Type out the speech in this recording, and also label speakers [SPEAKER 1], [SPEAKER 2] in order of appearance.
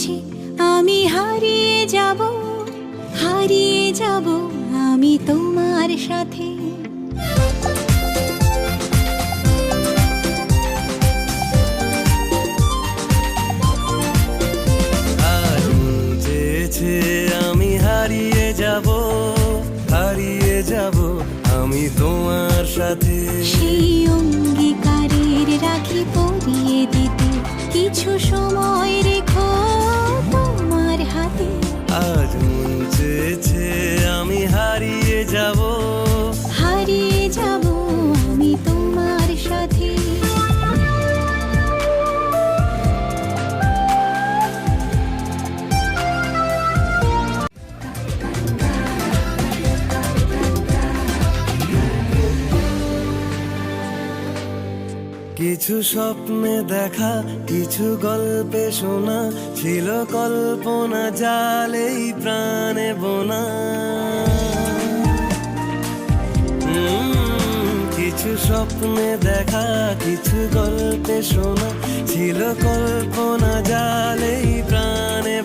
[SPEAKER 1] ইচ্ছে আমি হারিয়ে যাব, হারিয়ে যাব আমি তোমার সাথে।
[SPEAKER 2] আজ মন চেয়েছে আমি হারিয়ে যাব, হারিয়ে যাব আমি তোমার সাথে।
[SPEAKER 1] সেই অঙ্গীকারের রাখি পরিয়ে দিতে কিছু সময় রেখো তোমার হাতে।
[SPEAKER 2] আজ মন চেয়েছে আমি হারিয়ে যাব,
[SPEAKER 1] হারিয়ে যাব আমি তোমার সাথে।
[SPEAKER 2] কিছু স্বপ্নে দেখা, কিছু গল্পে শোনা, ছিল কল্পনা জালেই প্রাণে বোনা। কিছু স্বপ্নে দেখা, কিছু গল্পে শোনা, ছিল কল্পনা জালেই প্রাণে